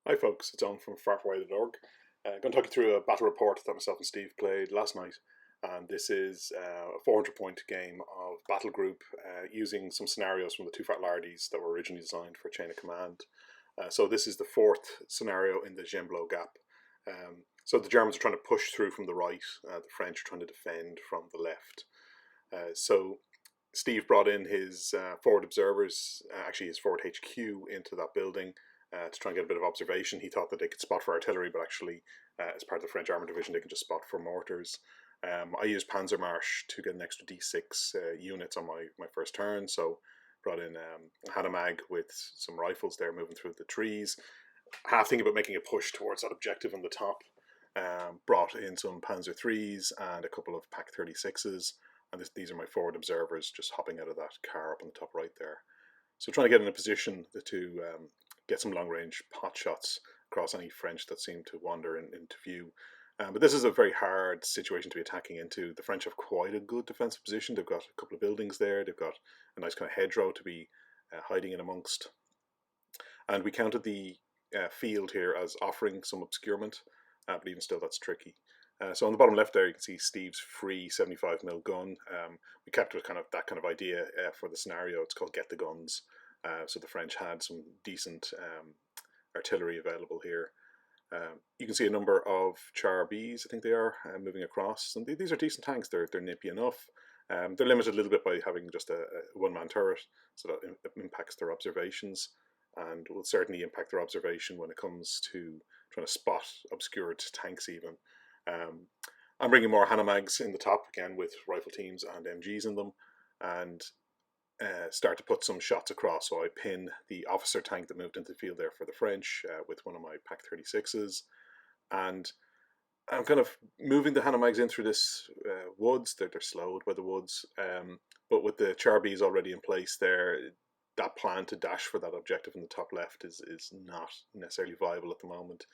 Hi folks, it's Owen from farfaway.org. I'm going to talk you through a battle report that myself and Steve played last night. And this is a 400-point game of Battlegroup using some scenarios from the Two Fat Lardies that were originally designed for Chain of Command. So this is the fourth scenario in the Gembloux gap. So the Germans are trying to push through from the right, the French are trying to defend from the left. So Steve brought in his forward observers, actually his forward HQ, into that building to try and get a bit of observation. He thought that they could spot for artillery, but actually, as part of the French armour division, they can just spot for mortars. I used Panzermarsch to get an extra D6 units on my first turn, so brought in a Hanomag with some rifles there moving through the trees. Half thinking about making a push towards that objective on the top. Brought in some Panzer 3s and a couple of Pak 36s, and these are my forward observers just hopping out of that car up on the top right there. So trying to get in a position to get some long range pot shots across any French that seem to wander into view. But this is a very hard situation to be attacking into. The French have quite a good defensive position. They've got a couple of buildings there. They've got a nice kind of hedgerow to be hiding in amongst. And we counted the field here as offering some obscurement, but even still that's tricky. So on the bottom left there, you can see Steve's free 75mm gun. We kept with that kind of idea for the scenario. It's called Get the Guns. So the French had some decent artillery available here. You can see a number of Char Bs, I think they are, moving across. And these are decent tanks. They're nippy enough. They're limited a little bit by having just a one-man turret, so that impacts their observations, and will certainly impact their observation when it comes to trying to spot obscured tanks even. I'm bringing more Hanomags in the top, again with rifle teams and MGs in them, and start to put some shots across. So I pin the officer tank that moved into the field there for the French with one of my Pak 36s, and I'm kind of moving the Hanomags in through this woods. They're slowed by the woods, but with the Char Bs already in place there, that plan to dash for that objective in the top left is not necessarily viable at the moment.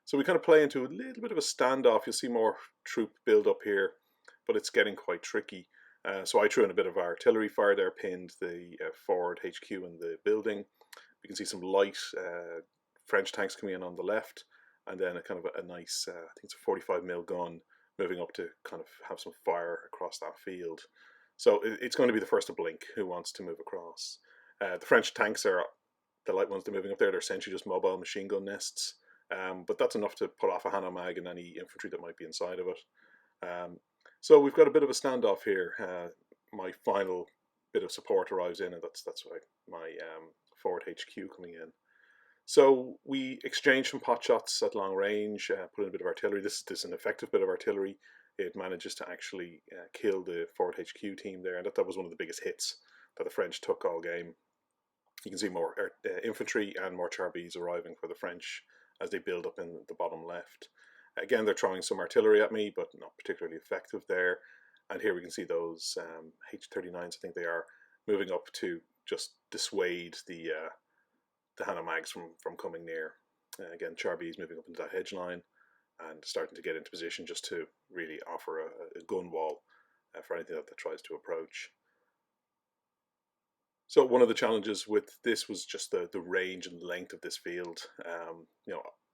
So we kind of play into a little bit of a standoff. You'll see more troop build up here, but it's getting quite tricky. So I threw in a bit of artillery fire there, pinned the forward HQ in the building. You can see some light French tanks coming in on the left, and then a nice, I think it's a 45mm gun moving up to kind of have some fire across that field. So it's going to be the first to blink who wants to move across. The French tanks are the light ones. They're moving up there. They're essentially just mobile machine gun nests. But that's enough to put off a Hanomag and any infantry that might be inside of it. So we've got a bit of a standoff here. My final bit of support arrives in, and that's why my forward HQ coming in. So we exchange some pot shots at long range, put in a bit of artillery. This is an effective bit of artillery. It manages to actually kill the forward HQ team there, and that was one of the biggest hits that the French took all game. You can see more infantry and more Char Bs arriving for the French as they build up in the bottom left. Again, they're throwing some artillery at me, but not particularly effective there. And here we can see those H-39s, I think they are, moving up to just dissuade the Hanomags from coming near. Again, Char Bs moving up into that hedge line and starting to get into position just to really offer a gun wall for anything that tries to approach. So one of the challenges with this was just the range and length of this field.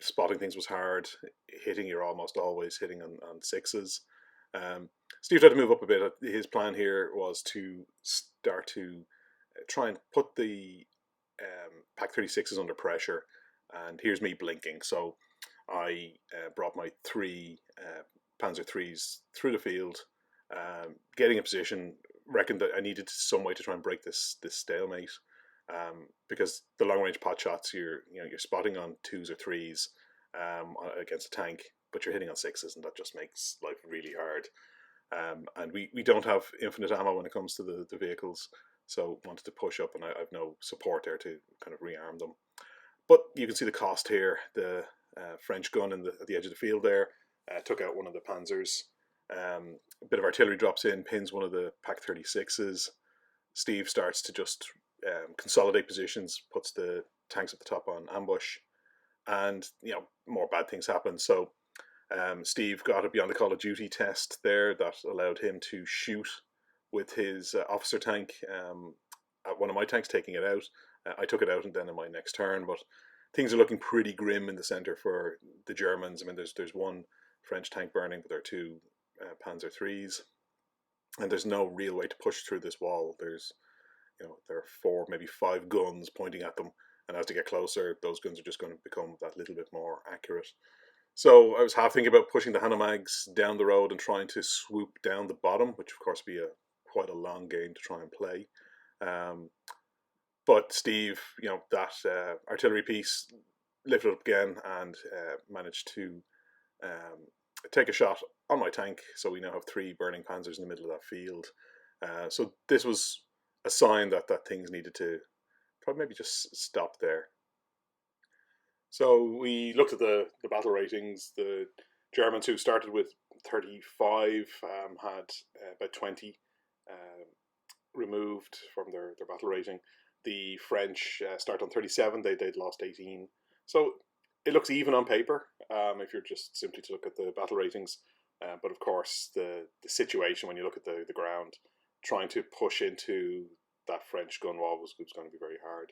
Spotting things was hard. Hitting, you're almost always hitting on sixes. Steve tried to move up a bit. His plan here was to start to try and put the Pak 36s under pressure. And here's me blinking. So I brought my three Panzer 3s through the field, getting a position. Reckoned that I needed some way to try and break this stalemate, because the long range pot shots you're spotting on 2s or 3s against a tank, but you're hitting on 6s, and that just makes life really hard. And we don't have infinite ammo when it comes to the vehicles, so wanted to push up, and I've no support there to kind of rearm them. But you can see the cost here. The French gun at the edge of the field there took out one of the Panzers. A bit of artillery drops in, pins one of the Pak 36s. Steve starts to just consolidate positions, puts the tanks at the top on ambush, and more bad things happen. So Steve got it beyond the Call of Duty test there that allowed him to shoot with his officer tank at one of my tanks, taking it out. I took it out and then in my next turn, but things are looking pretty grim in the centre for the Germans. I mean, there's one French tank burning, but there are two Panzer threes, and there's no real way to push through this wall. There are four, maybe five guns pointing at them, and as they get closer, those guns are just going to become that little bit more accurate. So I was half thinking about pushing the Hanomags down the road and trying to swoop down the bottom, which of course would be quite a long game to try and play. Um, but Steve, that artillery piece lifted up again and managed to um, take a shot on my tank. So we now have three burning panzers in the middle of that field. So this was a sign that things needed to probably maybe just stop there. So we looked at the battle ratings. The Germans, who started with 35, had about 20 removed from their battle rating. The French start on 37. They'd lost 18. So it looks even on paper if you're just simply to look at the battle ratings. But of course, the situation when you look at the ground, trying to push into that French gun wall was going to be very hard.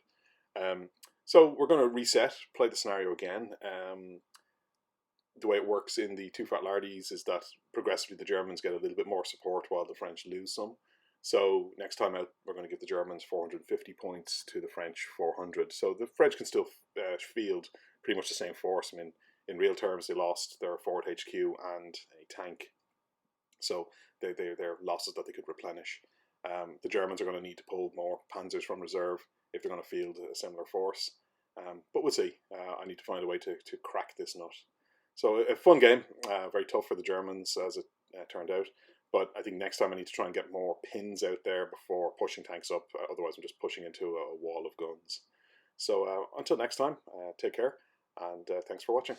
So we're going to reset, play the scenario again. The way it works in the two fat lardies is that progressively the Germans get a little bit more support while the French lose some. So next time out, we're going to give the Germans 450 points to the French 400. So the French can still field pretty much the same force. I mean, in real terms, they lost their forward HQ and a tank. So they're losses that they could replenish. The Germans are going to need to pull more panzers from reserve if they're going to field a similar force. But we'll see. I need to find a way to crack this nut. So a fun game, very tough for the Germans as it turned out. But I think next time I need to try and get more pins out there before pushing tanks up. Otherwise, I'm just pushing into a wall of guns. So until next time, take care, and thanks for watching.